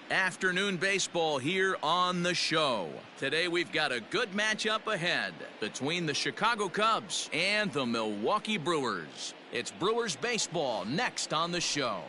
Afternoon baseball here on the show. Today we've got a good matchup ahead between the Chicago Cubs and the Milwaukee Brewers. It's Brewers baseball next on the show.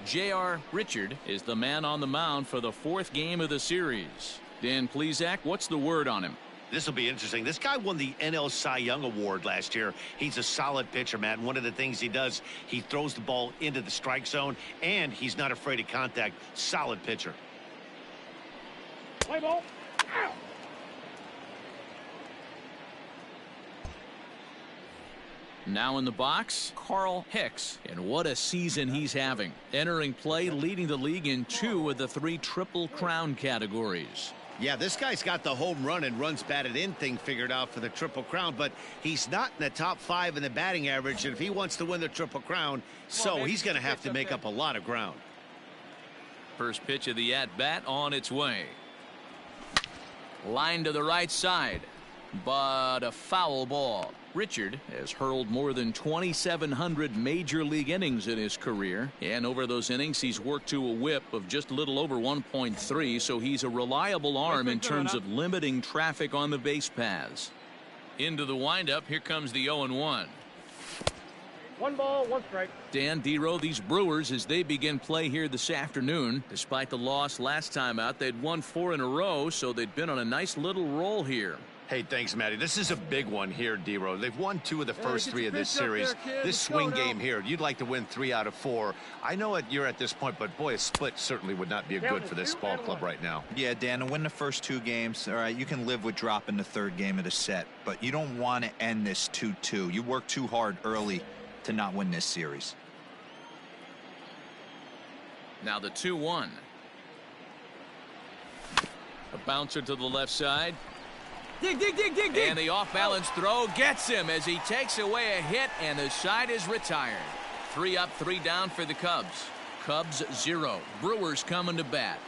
J.R. Richard is the man on the mound for the fourth game of the series. Dan Plesac, what's the word on him? This will be interesting. This guy won the NL Cy Young Award last year. He's a solid pitcher, Matt. And one of the things he does, he throws the ball into the strike zone, and he's not afraid of contact. Solid pitcher. Play ball. Ow. Now in the box, Carl Hicks, and what a season he's having. Entering play, leading the league in 2 of the 3 Triple Crown categories. Yeah, this guy's got the home run and runs batted in thing figured out for the Triple Crown, but he's not in the top 5 in the batting average, and if he wants to win the Triple Crown, he's going to have to make up a lot of ground. First pitch of the at-bat on its way. Line to the right side, but a foul ball. Richard has hurled more than 2,700 major league innings in his career, and over those innings he's worked to a whip of just a little over 1.3, so he's a reliable arm in terms of limiting traffic on the base paths. Into the windup, here comes the 0-1. 1 ball, 1 strike. Dan Dero, these Brewers, as they begin play here this afternoon, despite the loss last time out, they'd won 4 in a row, so they'd been on a nice little roll here. Hey, thanks, Matty. This is a big one here, Dero. They've won 2 of the first 3 of this series. This swing game here, you'd like to win 3 out of 4. I know you're at this point, but boy, a split certainly would not be good for this ball club right now. Yeah, Dan, to win the first 2 games, all right, you can live with dropping the 3rd game of the set, but you don't want to end this 2-2. You work too hard early to not win this series. Now the 2-1. A bouncer to the left side. Dig. And the off-balance throw gets him as he takes away a hit, and the side is retired. 3 up, 3 down for the Cubs. Cubs 0. Brewers coming to bat.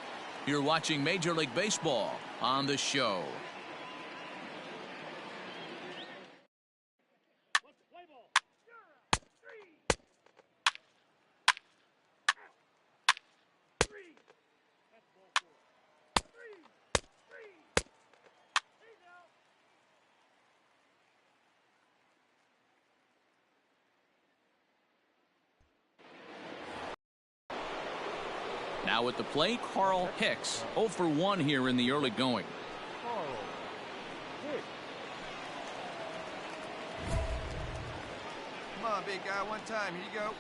You're watching Major League Baseball on the show. Now at the plate, Carl Hicks. 0 for 1 here in the early going. Come on, big guy, one time. Here you go.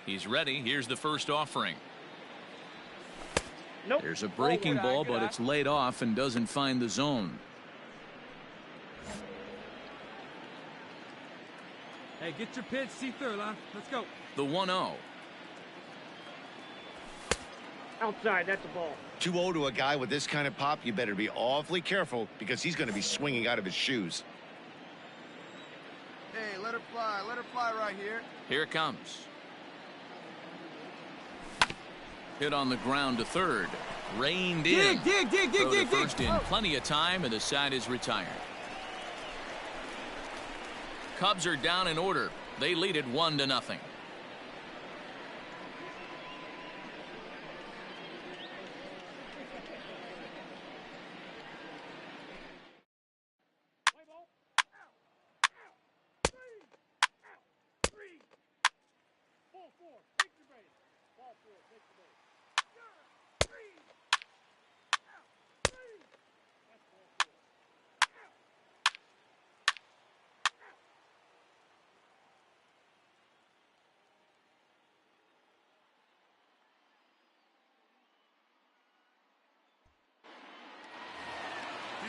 He's ready. Here's the first offering. Nope. There's a breaking ball, but it's laid off and doesn't find the zone. Hey, get your pitch, see through, line. Let's go. The 1-0. Outside, that's a ball. 2-0 to a guy with this kind of pop, you better be awfully careful because he's going to be swinging out of his shoes. Hey, let her fly right here. Here it comes. Hit on the ground to third. Reined in. Dig. Throw to first in plenty of time, and the side is retired. Cubs are down in order. They lead it 1-0.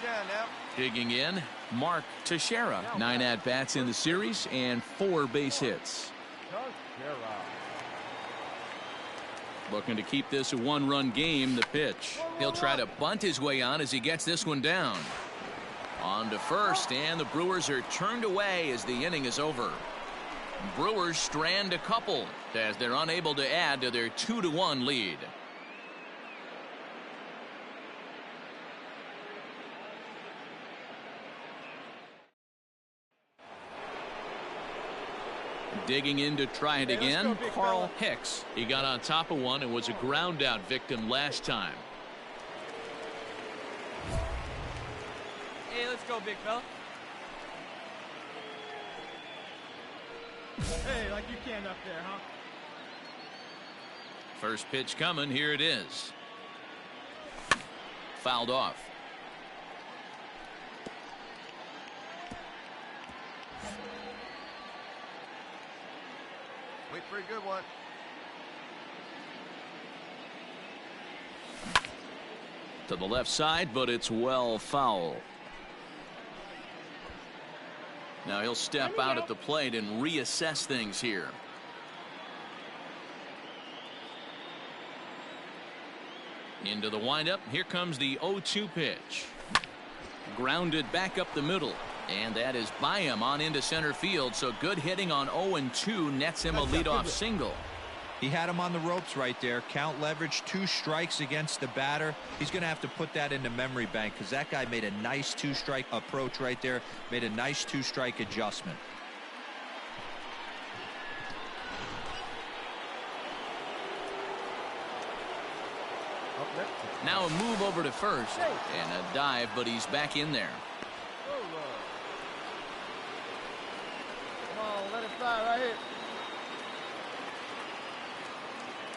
Down now. Digging in, Mark Teixeira. 9 at-bats in the series and 4 base hits. Looking to keep this a 1-run game. The pitch. He'll try to bunt his way on as he gets this one down. On to first, and the Brewers are turned away as the inning is over. Brewers strand a couple as they're unable to add to their 2-1 lead. Digging in to try it again, Carl Hicks. He got on top of one and was a ground out victim last time. Hey, let's go, big fella. Hey, like you can up there, huh? First pitch coming. Here it is. Fouled off. Wait for a good one. To the left side, but it's well foul. Now he'll step out at the plate and reassess things here. Into the windup. Here comes the 0-2 pitch. Grounded back up the middle. And that is by him on into center field. So good hitting on 0-2 nets him a leadoff single. He had him on the ropes right there. Count leverage, 2 strikes against the batter. He's going to have to put that into memory bank because that guy made a nice 2-strike approach right there. Made a nice 2-strike adjustment. Now a move over to first and a dive, but he's back in there. Come on, let it fly right here.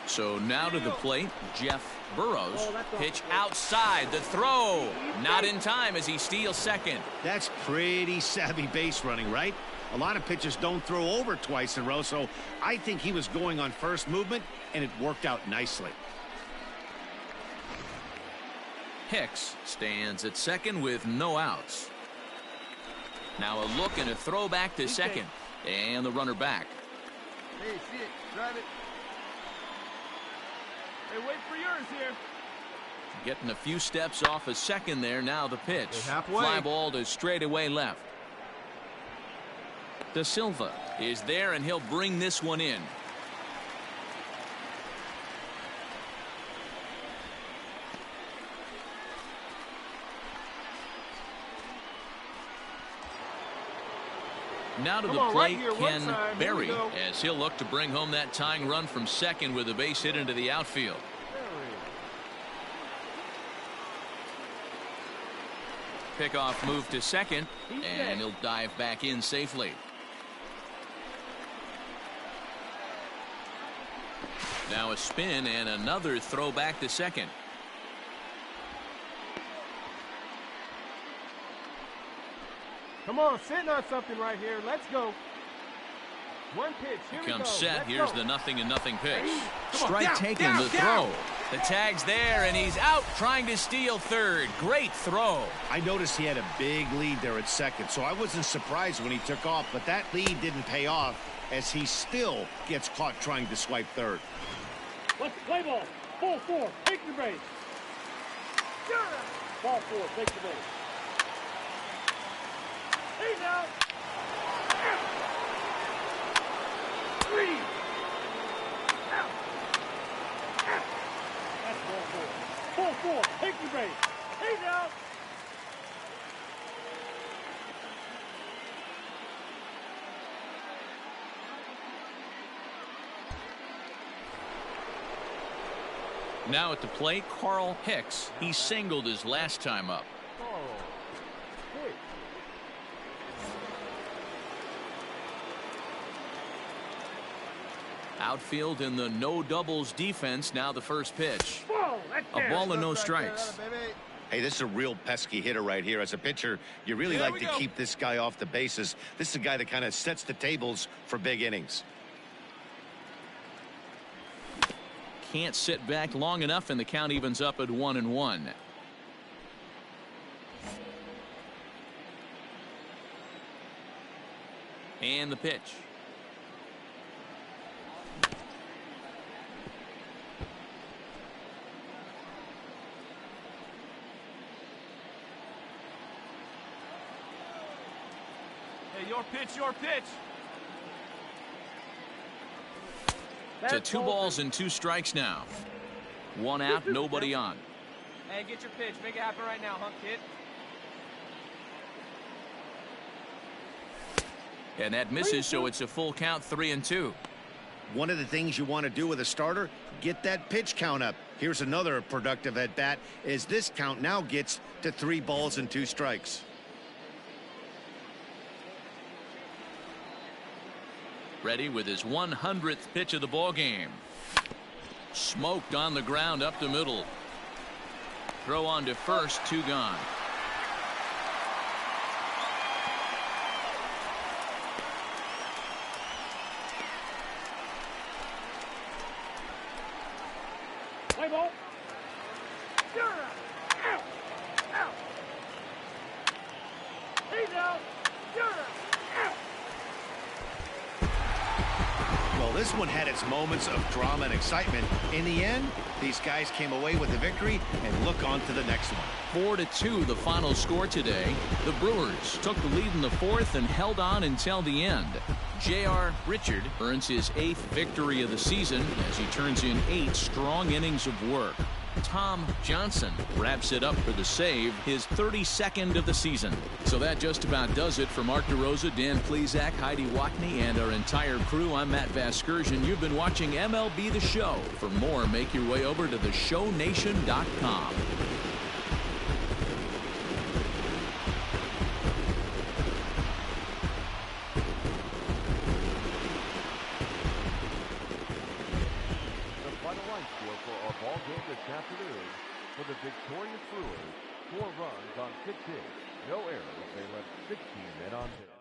So now to the plate, Jeff Burrows. Pitch outside. The throw. Not in time as he steals second. That's pretty savvy base running, right? A lot of pitchers don't throw over twice in a row, so I think he was going on first movement, and it worked out nicely. Hicks stands at second with no outs. Now a look and a throw back to second. And the runner back. Hey, see it. Drive it. Hey, wait for yours here. Getting a few steps off a second there. Now the pitch. Halfway. Fly ball to straightaway left. De Silva is there, and he'll bring this one in. Now to the plate, Ken Berry, as he'll look to bring home that tying run from second with a base hit into the outfield. Pickoff move to second, and he'll dive back in safely. Now a spin and another throw back to second. Come on, sitting on something right here. Let's go. One pitch. Here we go. Comes set. Here's the 0-0 pitch. Strike taken. The throw. The tag's there, and he's out trying to steal third. Great throw. I noticed he had a big lead there at second, so I wasn't surprised when he took off, but that lead didn't pay off as he still gets caught trying to swipe third. Let's play ball. Ball 4. Take the base. Ball 4. Take the base. Hey now. 3. Out. That's ball 4. Ball 4. Take the base. Hey now. Now at the plate, Carl Hicks. He singled his last time up. Outfield in the no doubles defense. Now the first pitch. A ball and no strikes. Hey, this is a real pesky hitter right here. As a pitcher, you really like to keep this guy off the bases. This is a guy that kind of sets the tables for big innings. Can't sit back long enough, and the count evens up at 1-1. And the pitch. Hey, your pitch, your pitch. To 2 balls and 2 strikes now. 1 out, nobody on. Hey, get your pitch. Make it happen right now, hunk kid. And that misses, so it's a full count, 3-2. One of the things you want to do with a starter, get that pitch count up. Here's another productive at bat as this count now gets to 3 balls and 2 strikes. Ready with his 100th pitch of the ball game. Smoked on the ground up the middle. Throw on to first, 2 gone. Play ball. You're out. Out. Out. He's out. You're out. Out. Well, this one had its moments of drama and excitement. In the end, these guys came away with the victory and look on to the next one. 4-2 the final score today. The Brewers took the lead in the 4th and held on until the end. J.R. Richard earns his 8th victory of the season as he turns in 8 strong innings of work. Tom Johnson wraps it up for the save, his 32nd of the season. So that just about does it for Mark DeRosa, Dan Plesac, Heidi Watney, and our entire crew. I'm Matt Vasgersian. You've been watching MLB The Show. For more, make your way over to theshownation.com. This afternoon for the victorious Brewers, 4 runs on 6 hits, no errors. They left 16 men on base.